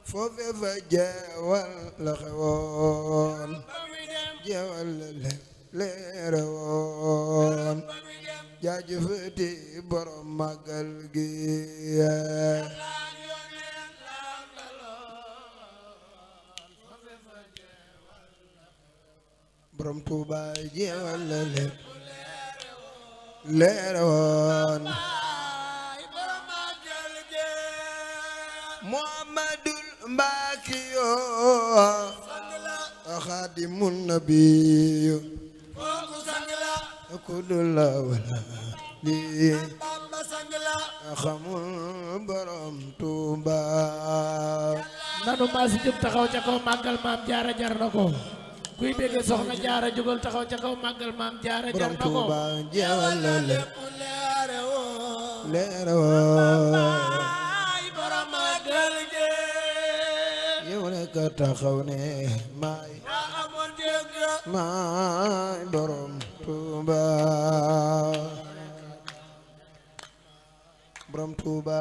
foofe fa jeewal la xewoon jeewal la leere woon jaajëfati borom màggal gi borom Tuuba jeewal la leere woon Muhammadul Mbakiyo Xaadimun Nabiyu kudula wala li xamul borom Tuuba nanu maa si jóg taxaw ca kaw màggal maam jaara jar na ko kuy bëgg soxna jaara jógal taxaw ca kaw màggal maam jaara jar na ko borom Tuuba jeewal la leere woon yow rek taxaw ne maay borom Tuuba borom Tuuba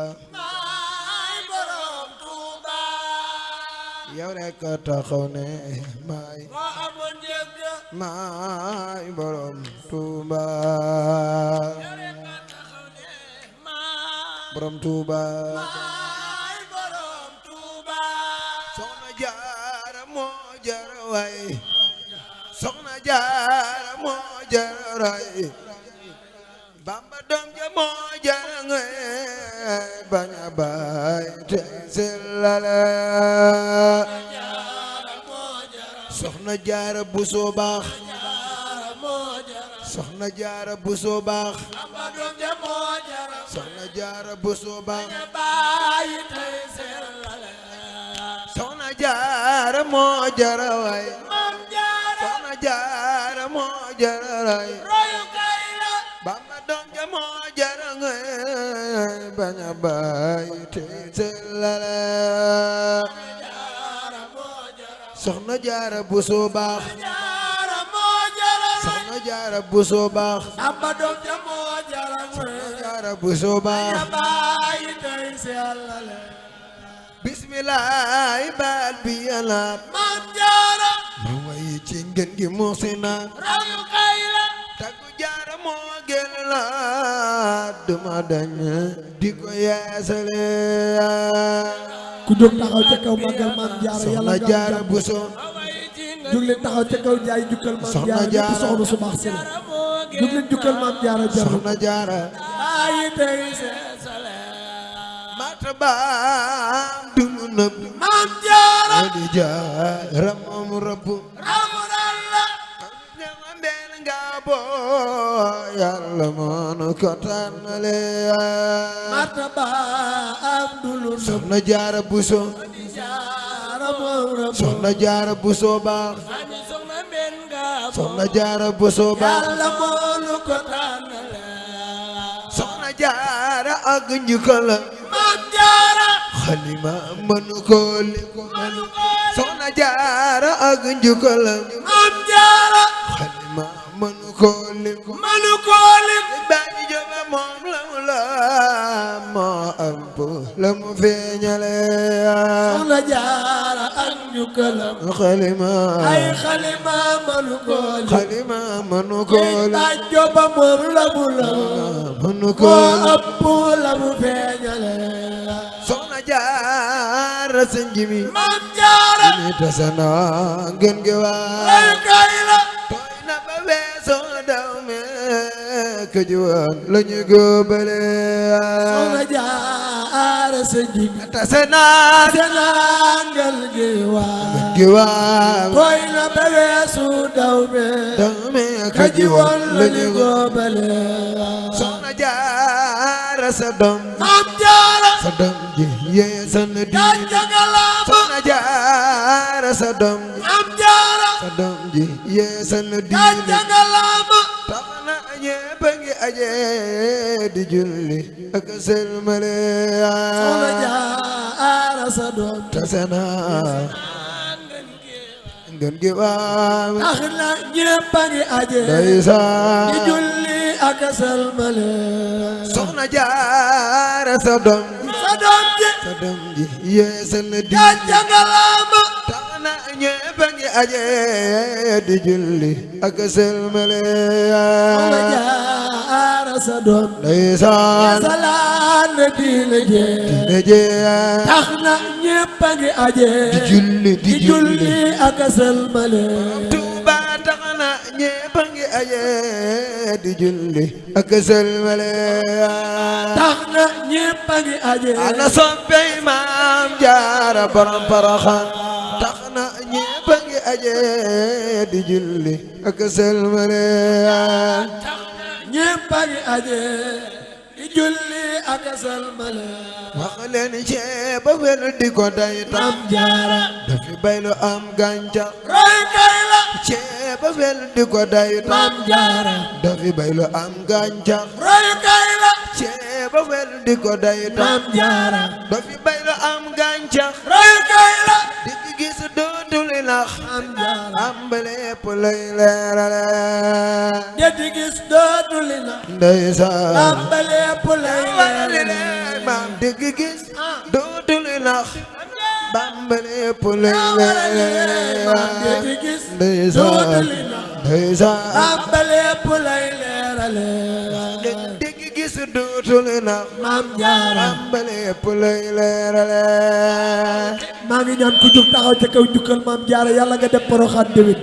yow rek taxaw ne maay borom Tuuba borom Tuuba soxna jaara moo jara way soxna jaara moo jara ray bamba doom ja moo jara ngoy baña bay te sellale soxna jaara buso baax soxna jaara buso baax soxna jaara buso baax soxna jaara moo jara way soxna jaara moo jara ray bamba doom ja moo jara ngoy baña bay te sellale soxna jaara buso baax soxna jaara buso baax bamba doom ja moo jara soxna jaara buso baax bismillah baat bi yalaat maam jaara ma way ci ngeen gi muusinaat rayu kayla taggu jaara moo gën laat duma dañ di ko yeesale ku jóg taxaw ca kaw màggal maam jaara yàlla soxna jaara buso jóg leen taxaw ca kaw jaay jukkal maam soxna jaara ñëpp jaara soxna su baax si la jóg leen jukkal maam jaara jar soxna jaara ay tey seesale matabaam dunu nëbb maam jaara di jaara moom rëbb amuralla ñama benn nga boo yàlla moonu ko tànnale martaba am dulu soxna jaara buso jaara moom rëbb soxna jaara buso baax ani soxna benn nga soxna jaara buso baax yàlla moonu ko tànnale soxna jaara ak njukala maam jaara xalima mënu ko liko soxna jaara ak njukala maam jaara xalima mënu ko liko manu koolim bàyyi jóba moom la mu la moo ëmp la mu feeñale soxna jaara ak njukkalam xalima ay xalima mënu ko xalima mënu ko ay joba moom la mu la mënu ko moo ëpp la mu feeñale soxna jaara sa njimi maam jaara mi tasana ngeen gi waa rayu kayla tooy na ba weesoo daw me ka jiwaan la ñu góobale soxna jaara sa njim tasana senangal gi waa gi waa koy na ba weesu daw me daw me ka ka ji woon jiwaan la la ñu ñu góobale góobale soxna jaara sa doom maam jaara sa doom ji yee san diine jagalaama soxna jaara sa doom ji maam jaara sa doom ji yee san diine jagalaama tax na ñépp a ngi aje di julli ak sëlmale soxna jaara sa doom tase na ngeen gi waaw tax na ñépp a ngi aje ndeysaan di julli ak salmale soxna jaara sa doom sa doom ji sa dem ji yeesal na diine gàcce ngalaama tax na ñépp a ngi aje di julli ak sëlmale Soxna Jaara sa doom ndeysaan salaan na diine jee diine jee tax na ñépp a ngi aje di julli ak sëlmale Tuuba tax na ñépp a ngi aje di julli ak sëlmale tax na ñépp a ngi aje ana soppey Maam Jaara borom Poroxaan tax na ñépp a ngi aje di julli ak sëlmale ñépp a ngi aje di julli ak sëlmale wax leen ceeb ba wel di ko day tam Maam Jaara dafi bay lu am gàncax roy kay la ceeb ba wel di ko day tam Maam Jaara dafi bay lu am gàncax roy kay la ceeb ba wel di ko day tam Maam Jaara dafi bay lu am gàncax roy kay la di ki gis dootul nax Maam Jaara am ba lépp lay leerale ñetti gis dootu li na ndeysaan am ba lépp lay leerale maam dégg gis dootul nax Bamba lépp lay leerale ñetti gis dootu ndeysaan li na ndeysaan am ba lépp lay leerale dégg gis dootul nax Maam Jaara Bamba lépp lay leerale maa ngi ñaan ku jóg taxaw ca kaw jukkal Maam Jaara yàlla nga def Poroxaan déwén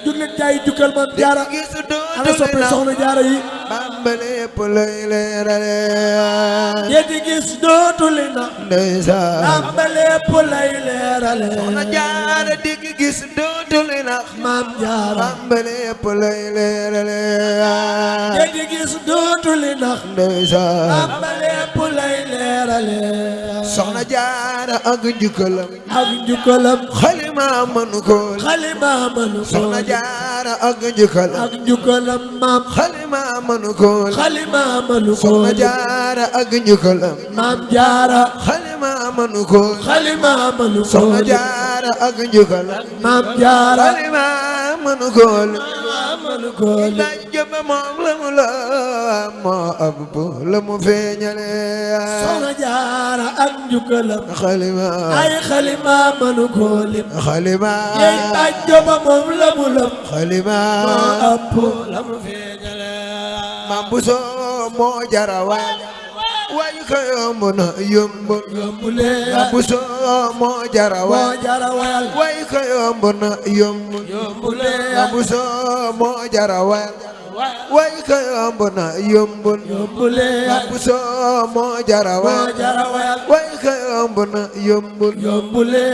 jóg leen jaay jukkal Maam Jaara gis ana soppe dootul nax Soxna Jaara yi Bamba lépp lay leerale ñetti gis dootu li na ndeysaan am ba lépp lay leerale Soxna Jaara dégg gis dootul nax Maam Jaara Bamba lépp lay leerale ñetti gis dootu li na ndeysaan am ba lépp lay leerale Soxna Jaara ak njukkalam ak njukkalam xalima mënu ko xalima mënu ko Soxna Jaara ak njukkalam ak njukkalam maam xalima mënu ko xalima mënu ko Soxna Jaara ak njukkalam Maam Jaara xalima mënu ko xalima mënu ko Soxna Jaara ak njukkalam Maam Jaara xalima mënu ko mënu ko laaj jëmm moom la mu la moo ëpp la mu feeñale Soxna Jaara ak njukkalam xalima ay xalima mënu ko lim xalima yey taaj joba moom la mu lam xalima moo ëpp la mu feeñale Maam Buso moo jara waay waay ko yomb na yombul yombule Maam Buso moo jara moo waay jara wayal waay ko yomb na yombul yombule Maam Buso moo jara waay waay ko yomb na yombul yombule Maam Buso moo jara moo waay jara wayal waay ko yomb na yombul yombule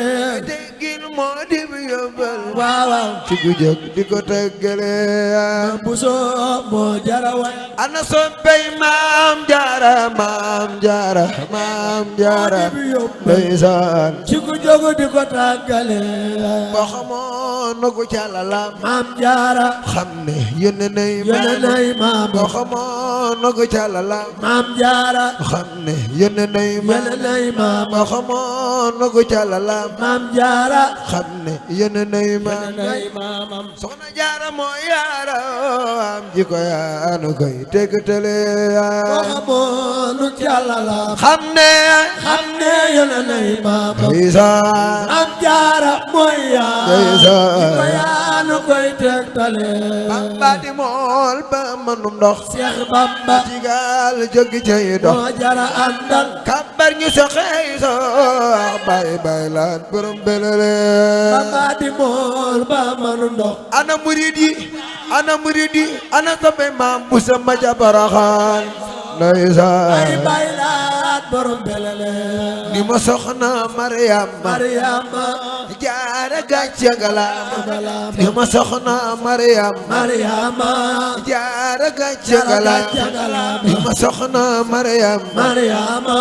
teggin moo di bi yombal waaw waaw ci gu jóg di ko teggale Maam Buso moo jara wayal ana soppey Maam Jaara Maam Jaara Maam Jaara ndeysaan ci ku jóg di ko tàggale boo xamoon na ko càllalaam Maam Jaara xam ne yónne nay yónne nay maam boo xamoon na ko càllalaam Maam Jaara xam ne yónne nay yónne nay maam boo xamoon na ko càllalaam Maam Jaara xam ne yónne nay yónne nay maamam Soxna Jaara moo yaaram ji ko yaanu koy tegtale boo xamoon nu càllala xam ne yónne nay maamam ndeysaan Maam Jaara mooy yaa ndeysaan di ko yaanu koy tegtale Bamba di mool ba manum ndox Seex Bamba jigal jóg cay dox moo jara àndal kabar ñu soxey sox bay bay laat borom belele Bamba di mool ba manu ndox ana murid yi ana murid yi ana soppe Maam Buso ma ca Poroxaan ndeysaan ay bay laat borom belele ni ma soxna Mariama Mariama Jaara gàcce ngalaama ngalaama ni ma soxna Mariama Mariama Jaara gàcce ngalaama ni ma soxna Mariama Mariama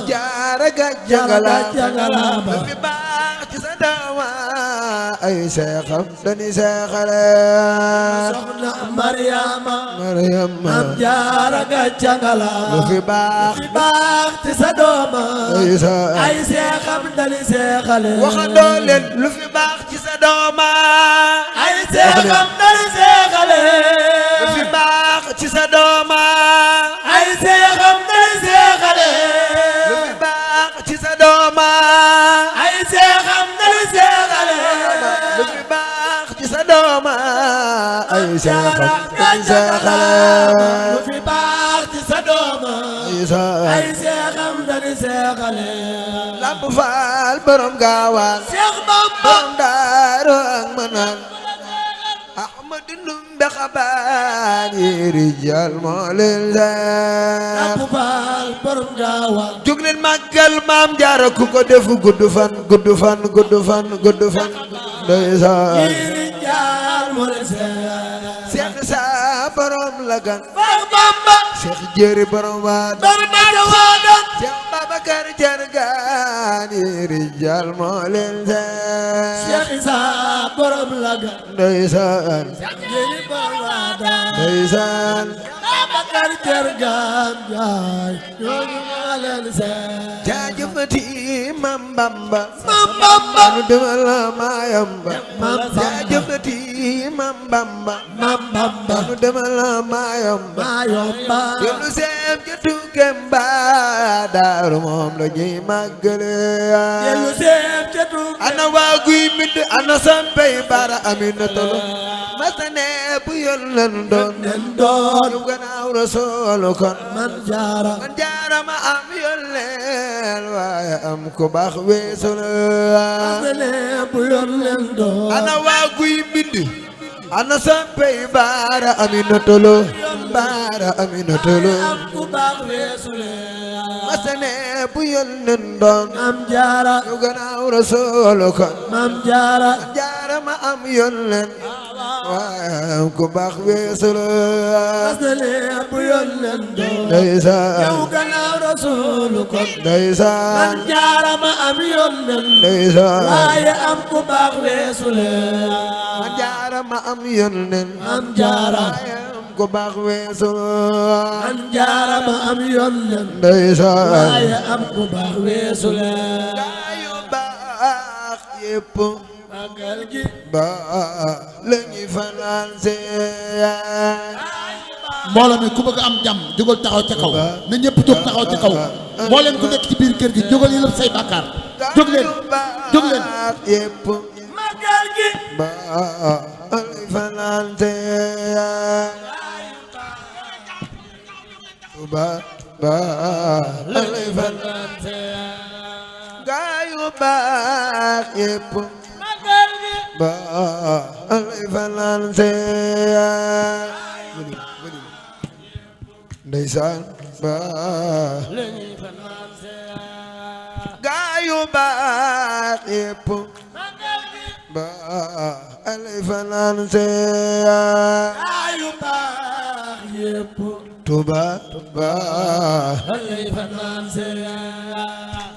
Jaara gàcce ngalaama fi baax ci sa daawa ay seexam dañuy seexale soxna Mariama Mariama Maam Jaara gàcce ngalaama fi baax fi baax ci sa dooma ay ay seexam dañuy seexale waxandoo leen lu fi baax ci sa dooma ay seexam dañuy seexale lu fi baax ci sa dooma ay seexam dañuy seexale lu fi baax ci sa day seexal day seexal lu fi baax ci sa dooma ay seexam dañuy seexale Lamp Faal borom gaawaan Seex Bamba borom daaru ak manaan Ahmadu Ndumbe xabaan yi rijal moo leen Lamp Faal borom gaawaan jóg leen màggal Maam Jaara ku ko def gudd fan gudd fan gudd fan gudd fan ndeysaan rijal moo leen Seex Saa borom lagan Seex Bamba Seex Jéeri borom waad borom waadan Seex Babakar Jargaan yi rijal moo leen Seex Isa borom laga ndeysaan Jéeri borom waadan ndeysaan Babakar Jargaan jaay ñooñu moo leen jaajëfati Mam Bamba Mam Bamba anu demal Mayamba Mam Bamba jaajëfati Mam Bamba Mam Bamba anu demal Mayamba Mayomba dellu seem ca tukkeem ba Daaru moom la ñuy màggale dellu seem ca tukkeem ana waa guy mbind ana sampey bara Aminata Lo masane bu yol leen doon ñu gannaaw Rasuul kon man jaara ma am yol leen waaye am ko baax weesu la bu yor leen doon ana waa guy mbind ana sampey bara Aminata Lo bara Aminata Lo am ku baax weesu leen masane bu yol leen doon am jaara ñu gannaaw Rasuul kon mam jaara ma am yol leen waaye am ko baax weesu la bu yor leen doon ndeysaan yow gannaaw Rasuul kon ndeysaan man jaara ma am yor leen ndeysaan waaye am ku baax weesu leen man jaara ma am yol leen am jaara waaye am ko baax weesu la man jaara ma am yor leen ndeysaan waaye am ku baax weesu leen gaa yu baax yépp magal gi ba la ñuy fanaan see mbooloo mi ku bëgg am jàmm jógal taxaw ca kaw na ñëpp jóg taxaw ca kaw mbooleem ku nekk ci biir kër gi jógal yëlëb say bàkkaar jóg leen jóg leen yépp magal gi ba lay fanaan see ba lay fanaan gaa yu baax yépp ba lay fanaan see ndeysaan ba gaa yu baax yépp ba lay fanaan see ayu baax yépp Tuuba ba lay fanaan see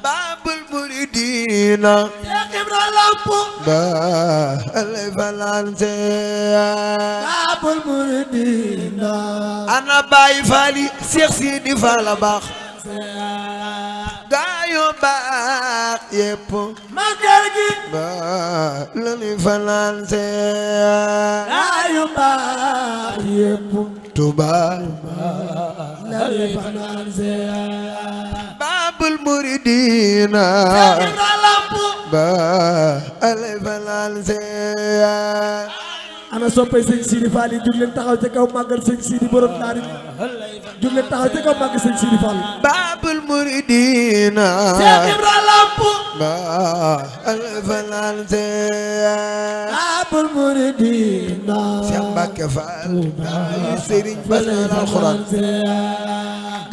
Baabul Muridiina Seex Ibra Lamp ba lay fanaan see Baabul Muridiina ana Baay Faali Seex Sidi Faal a baax gaa yu baax yépp magal gi ba lay fanaan see ayu baax yépp Tuuba lay fanaan see Baabul Muridiina Seex Ibra Lamp ba lay fanaan see ana soppay sëñ Sidi Fall yi jóg leen taxaw ca kaw màggal sëñ Sidi borom daari jóg leen taxaw ca kaw màggal sëñ Sidi Fall Baabul Muridiina Seex Ibra Lamp ba lay fanaan see Baabul Muridiina Seex Mbàkke Faal yu Sëriñ Bass alxuraan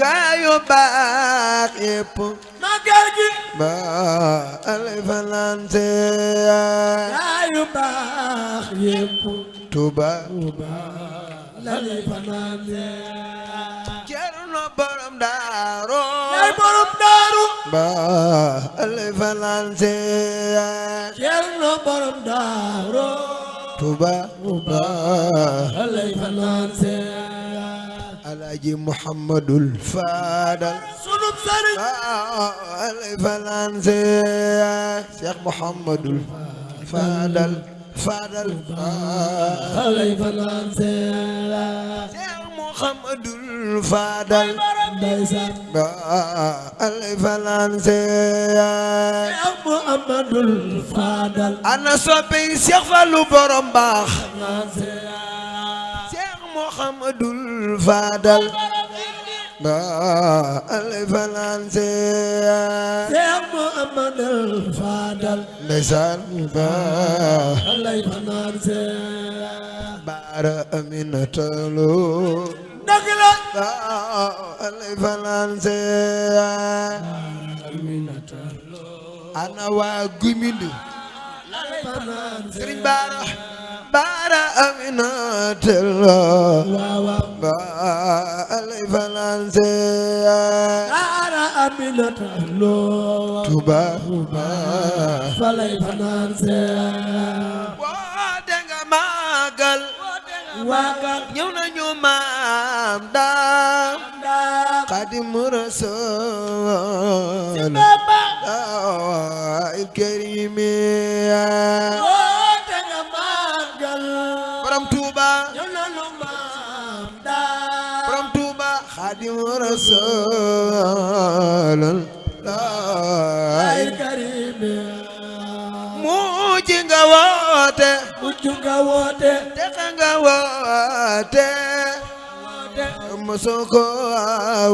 gaa yu baax yépp magal gi ba lay fanaan see ayu baax yépp Tuuba lay fanaan see Cerno borom Daaru yaay borom daaru ba lay fanaan see Cerno borom daaru Tuuba ba lay fanaan see Alaaji Muhammadul Faadal sunub sëriñ lay fanaan see Cheikh Muhammadul Faadal lay fanaan see Cheikh Muhammadul Faadal ndeysaan ba lay fanaan see Cheikh Muhammadul Faadal ana soppe Cheikh Fallu borom baax Muhammadul Fadal ba alif lanse Cheikh Muhammadul Fadal ndeysaan ba lay fanaan Baara Aminata Lo dëgg la ba alif lanse Aminata Lo ana waa Gumindu lay fanaan Sëriñ Baara Aminata Lo waaw ba alif lanse Baara Aminata Lo Tuba fa lay fanaan woote nga màggal waagal ñëw nañu maam daam Xaadimu Rasuul il karimi woote nga màggal borom Tuuba ñëw na lu maam daa borom Tuuba Xaadimu Rasuul ay karime mujj nga woote mujj nga woote texe nga woote mosoo ko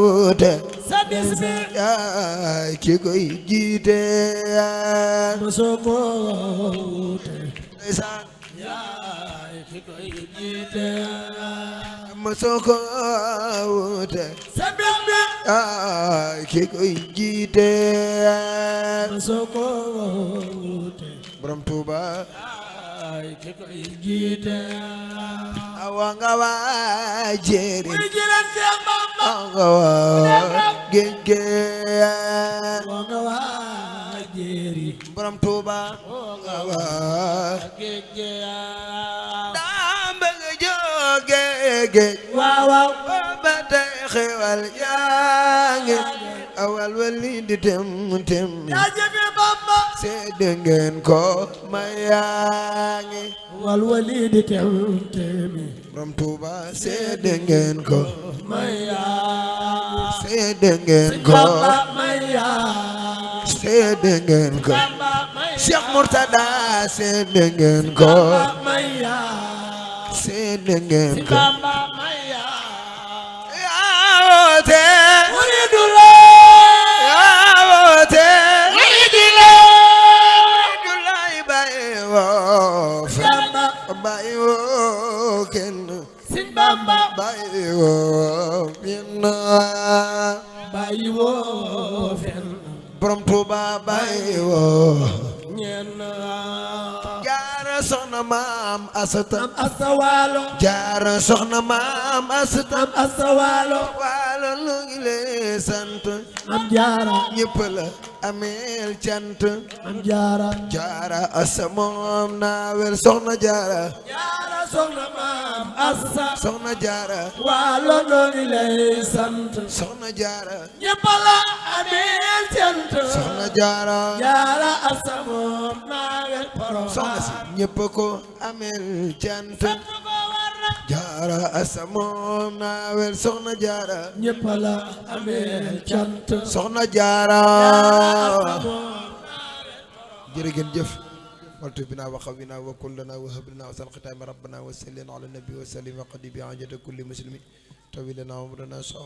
woote sa bis bi yaay ki koy jiite mosoo ko woote ndeysaan yaay ki koy jiite mosoo ko woote sa bis bi yaay ki koy jiite mosoo ko woote borom Tuuba yaay ki koy jiite awa nga waa jéeri muy jiran Seex Bamba awa nga waa géej géej woo nga waa jéeri borom Tuuba nga waa daa bëgg jóge géej waaw waaw ba tey xewal yaa ngi awal wali di tem tem yaa jëfe Bamba seede ngeen ko ma yaa ngi wal wali di tem temi borom Tuuba seede ngeen ko maya seede ngeen ko Bamba maya seede ngeen ko Bamba maya Cheikh Murtada seede ngeen ko Bamba maya seede ngeen ko Bamba maya yaa woote muridula yaa woote muridula Abdoulaye Baye woo Bamba Baye woo kenn Sëñ Bamba Baye woo kenn bàyyi woo fen borom Tuuba Baye woo ñenn jaara soxna maam asata am asawaalo jaara soxna maam asata am asawaalo waalo lu ngi lay sant am jaara ñëpp la ameel cant am jaara jaara asa moom naawel soxna jaara jaara soxna maam asa soxna jaara waalo noo ngi lay sant soxna jaara ñëpp la ameel cant soxna jaara jaara asa moom naawel poroxaan soxna si ñëpp ko ameel cant jaara asa moom naawel soxna jaara ñëpp la ameel cant soxna jaara jërë ngeen jëf waltu bina wa xawina wa kullana wa hablana wa sal xitaami rabbana wa sallim ala nabi wa sallim wa qadi bi ajata kulli muslimi tawilana wa mudana